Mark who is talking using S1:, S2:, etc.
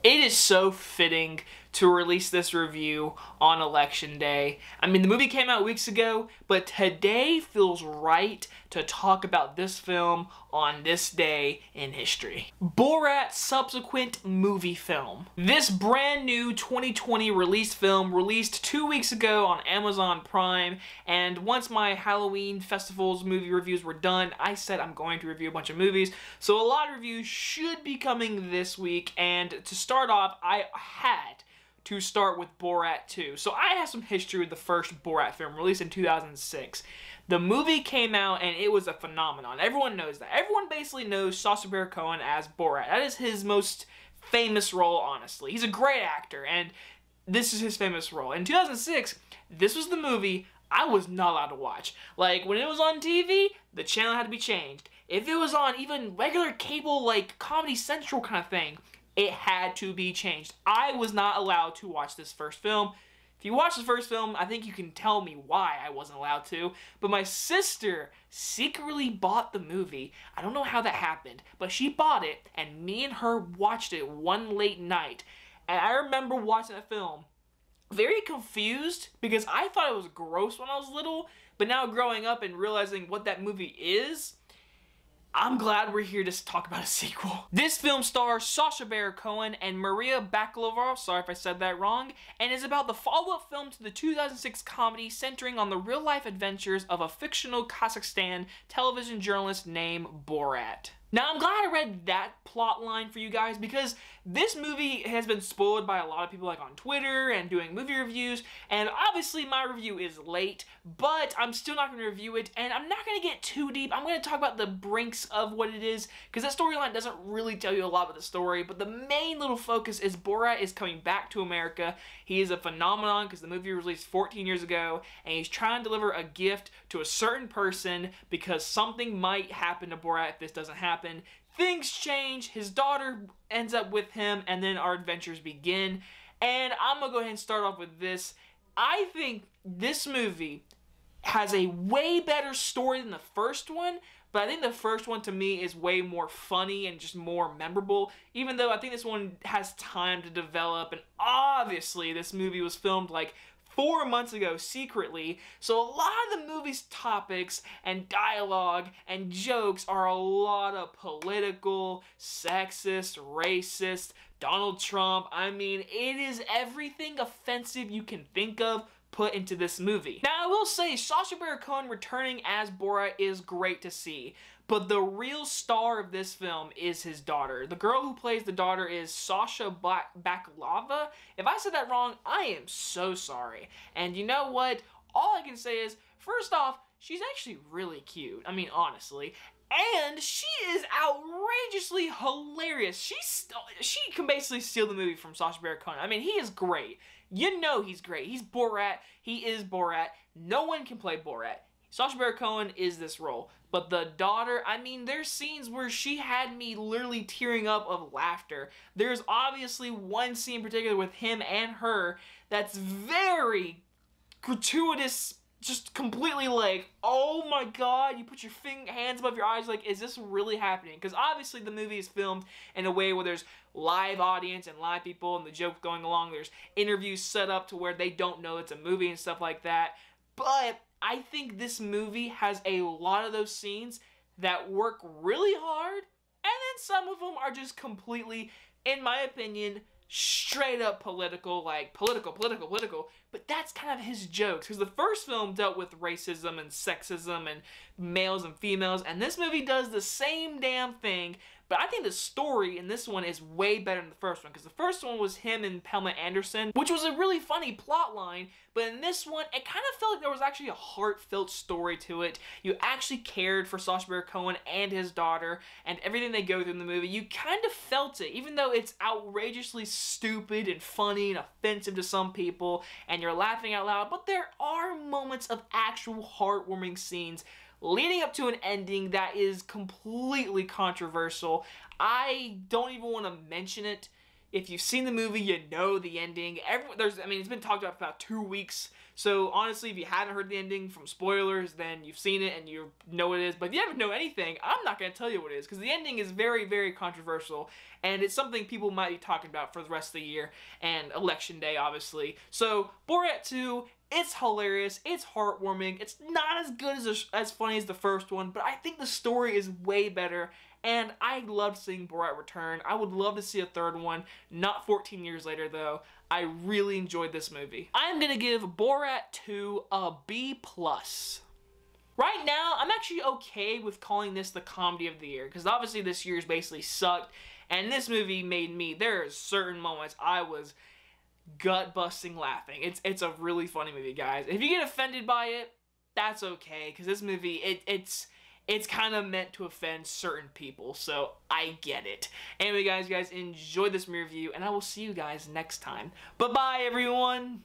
S1: It is so fitting to release this review on Election Day. I mean, the movie came out weeks ago, but today feels right to talk about this film on this day in history. Borat's subsequent movie film. This brand new 2020 released film released 2 weeks ago on Amazon Prime, and once my Halloween festivals movie reviews were done, I said I'm going to review a bunch of movies, so a lot of reviews should be coming this week, and to start off, I had to start with Borat 2. So I have some history with the first Borat film, released in 2006. The movie came out and it was a phenomenon. Everyone knows that. Everyone basically knows Sacha Baron Cohen as Borat. That is his most famous role, honestly. He's a great actor, and this is his famous role. In 2006, this was the movie I was not allowed to watch. Like, when it was on TV, the channel had to be changed. If it was on even regular cable, like Comedy Central kind of thing, it had to be changed. I was not allowed to watch this first film. If you watch the first film, I think you can tell me why I wasn't allowed to. But my sister secretly bought the movie. I don't know how that happened, but she bought it, and me and her watched it one late night. And I remember watching that film very confused because I thought it was gross when I was little, but now growing up and realizing what that movie is, I'm glad we're here to talk about a sequel. This film stars Sacha Baron Cohen and Maria Bakalova, sorry if I said that wrong, and is about the follow-up film to the 2006 comedy centering on the real-life adventures of a fictional Kazakhstan television journalist named Borat. Now, I'm glad I read that plot line for you guys because this movie has been spoiled by a lot of people like on Twitter and doing movie reviews, and obviously my review is late, but I'm still not going to review it, and I'm not going to get too deep. I'm going to talk about the brinks of what it is because that storyline doesn't really tell you a lot about the story, but the main little focus is Borat is coming back to America. He is a phenomenon because the movie was released 14 years ago, and he's trying to deliver a gift to a certain person because something might happen to Borat if this doesn't happen. Things change, his daughter ends up with him, and then our adventures begin. And I'm gonna go ahead and start off with this. I think this movie has a way better story than the first one, but I think the first one to me is way more funny and just more memorable, even though I think this one has time to develop, and obviously this movie was filmed like 4 months ago secretly, so a lot of the movie's topics and dialogue and jokes are a lot of political, sexist, racist, Donald Trump. I mean, it is everything offensive you can think of put into this movie. Now, I will say, Sacha Baron Cohen returning as Borat is great to see, but the real star of this film is his daughter. The girl who plays the daughter is Sacha Bakalova. If I said that wrong, I am so sorry. And you know what? All I can say is, first off, she's actually really cute. I mean, honestly. And she is outrageously hilarious. She can basically steal the movie from Sacha Baron Cohen. I mean, he is great. You know he's great. He's Borat. He is Borat. No one can play Borat. Sacha Baron Cohen is this role. But the daughter, I mean, there's scenes where she had me literally tearing up of laughter. There's obviously one scene in particular with him and her that's very gratuitous, just completely like, oh my god, you put your hands above your eyes like, is this really happening? Because obviously the movie is filmed in a way where there's live audience and live people and the joke going along. There's interviews set up to where they don't know it's a movie and stuff like that. But I think this movie has a lot of those scenes that work really hard, and then some of them are just completely, in my opinion, straight up political, like political, but that's kind of his jokes, because the first film dealt with racism and sexism and males and females, and this movie does the same damn thing, but I think the story in this one is way better than the first one, because the first one was him and Pamela Anderson, which was a really funny plot line, but in this one, it kind of felt like there was actually a heartfelt story to it. You actually cared for Sacha Baron Cohen and his daughter, and everything they go through in the movie, you kind of felt it, even though it's outrageously stupid and funny and offensive to some people, and you're laughing out loud, but there are moments of actual heartwarming scenes leading up to an ending that is completely controversial. I don't even want to mention it If you've seen the movie, you know the ending. It's been talked about for about 2 weeks. So honestly, if you haven't heard the ending from spoilers, then you've seen it and you know what it is. But if you haven't know anything, I'm not going to tell you what it is, because the ending is very, very controversial, and it's something people might be talking about for the rest of the year and Election Day, obviously. So Borat 2, it's hilarious, it's heartwarming, it's not as good as funny as the first one, but I think the story is way better, and I loved seeing Borat return. I would love to see a third one, not 14 years later though. I really enjoyed this movie. I'm gonna give Borat 2 a B+. Right now, I'm actually okay with calling this the comedy of the year, because obviously this year's basically sucked, and this movie made me, there are certain moments I was gut-busting laughing. It's a really funny movie, guys. If you get offended by it, that's okay, because this movie, it's kind of meant to offend certain people, so I get it. Anyway, guys, enjoy this review, and I will see you guys next time. Bye-bye, everyone!